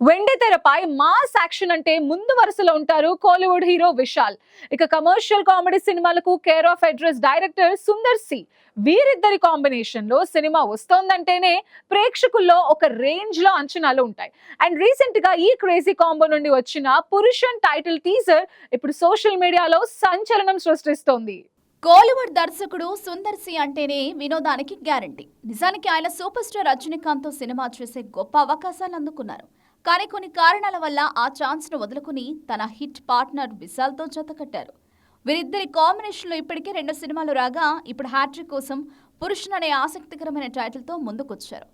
వెండితెరపై mass action అంటే ముందు వరుసలో ఉంటారు కోలీవుడ్ హీరో విశాల్. ఇక కమర్షియల్ కామెడీ సినిమాలకు care of address director Sundar C. వీరిద్దరి కాంబినేషన్ లో సినిమా వస్తోందంటేనే ప్రేక్షకుల్లో ఒక రేంజ్ లో అంచనాలు ఉంటాయి. అండ్ రీసెంట్ గా ఈ క్రేజీ కాంబో నుండి వచ్చిన పురుషన్ టైటిల్ టీజర్ ఇప్పుడు సోషల్ మీడియాలో సంచలనం సృష్టిస్తోంది. కోలీవుడ్ దర్శకుడు సుందర్ సి అంటేనే వినోదానికి గ్యారంటీ. నిజానికి ఆయన సూపర్ స్టార్ రజనీకాంత్ తో సినిమా చేసే గొప్ప అవకాశాలు అందుకున్నారు. కానీ కొన్ని కారణాల వల్ల ఆ ఛాన్స్ ను వదులుకుని తన హిట్ పార్ట్నర్ విశాల్ తో జతకట్టారు. వీరిద్దరి కాంబినేషన్ లో ఇప్పటికే 2 సినిమాలు రాగా ఇప్పుడు హ్యాట్రిక్ కోసం పురుషన్ అనే ఆసక్తికరమైన టైటిల్ తో ముందుకొచ్చారు.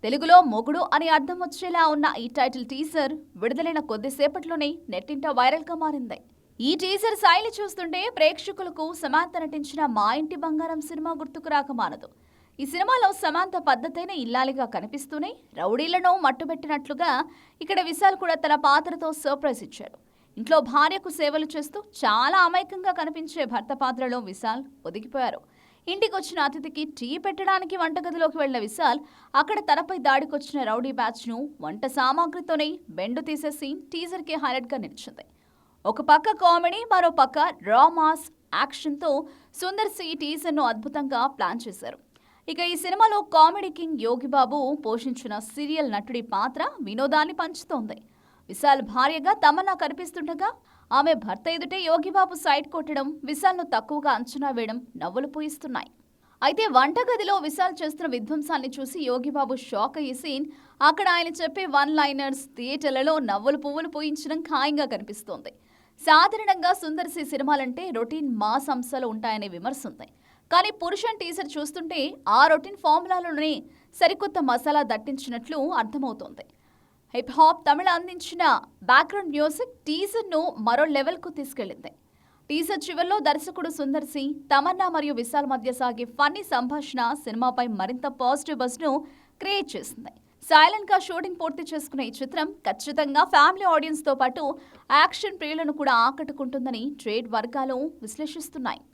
తెలుగులో మొగుడు అని అర్థం వచ్చేలా ఉన్న ఈ టైటిల్ టీజర్ విడుదలైన కొద్దిసేపట్లోనే నెట్టింట వైరల్ గా మారింది. ఈ టీజర్ శైలి చూస్తుంటే ప్రేక్షకులకు సమాంత నటించిన మా ఇంటి బంగారం సినిమా గుర్తుకు రాక మానదు. ఈ సినిమాలో సమాంత పద్ధతైన ఇల్లాలిగా కనిపిస్తూనే రౌడీలను మట్టుబెట్టినట్లుగా ఇక్కడ విశాల్ కూడా తన పాత్రతో సర్ప్రైజ్ ఇచ్చాడు. ఇంట్లో భార్యకు సేవలు చేస్తూ చాలా అమాయకంగా కనిపించే భర్త పాత్రలో విశాల్ ఒదిగిపోయారు. ఇంటికొచ్చిన అతిథికి టీ పెట్టడానికి వంటగదిలోకి వెళ్లిన విశాల్ అక్కడ తనపై దాడికొచ్చిన రౌడీ బ్యాచ్ ను వంట సామాగ్రితోనే బెండు తీసే సీన్ టీజర్ కి హైలైట్ గా నిలిచింది. ఒక పక్క కామెడీ, మరో పక్క రా మాస్ యాక్షన్తో సుందర్ సి టీజర్ను అద్భుతంగా ప్లాన్ చేశారు. ఇక ఈ సినిమాలో కామెడీ కింగ్ యోగిబాబు పోషించిన సీరియల్ నటుడి పాత్ర వినోదాన్ని పంచుతోంది. విశాల్ భార్యగా తమన్నా కనిపిస్తుండగా ఆమె భర్త ఎదుటే యోగిబాబు సైడ్ కొట్టడం, విశాల్ను తక్కువగా అంచనా వేయడం నవ్వులు పూయిస్తున్నాయి. అయితే వంటగదిలో విశాల్ చేస్తున్న విధ్వంసాన్ని చూసి యోగిబాబు షాక్ అయ్యే సీన్, అక్కడ ఆయన చెప్పే వన్ లైనర్స్ థియేటర్లలో నవ్వులు పువ్వులు పూయించడం ఖాయంగా కనిపిస్తోంది. సాధారణంగా సుందర్ సి సినిమాలంటే రొటీన్ మాస్ అంశాలు ఉంటాయనే విమర్శ ఉంది. కానీ పురుషన్ టీజర్ చూస్తుంటే ఆ రొటీన్ ఫార్ములాలోనే సరికొత్త మసాలా దట్టించినట్లు అర్థమవుతోంది. హిప్ హాప్ తమిళ అందించిన బ్యాక్గ్రౌండ్ మ్యూజిక్ టీజర్ను మరో లెవెల్కు తీసుకెళ్లింది. టీజర్ చివరిలో దర్శకుడు సుందర్ సి, తమన్నా మరియు విశాల్ మధ్య సాగే ఫన్నీ సంభాషణ సినిమాపై మరింత పాజిటివ్ బజ్ను క్రియేట్ చేసింది. సైలెంట్ గా షూటింగ్ పూర్తి చేసుకున్న ఈ చిత్రం ఖచ్చితంగా ఫ్యామిలీ ఆడియన్స్ తో పాటు యాక్షన్ ప్రియులను కూడా ఆకట్టుకుంటుందని ట్రేడ్ వర్గాలు విశ్లేషిస్తున్నాయి.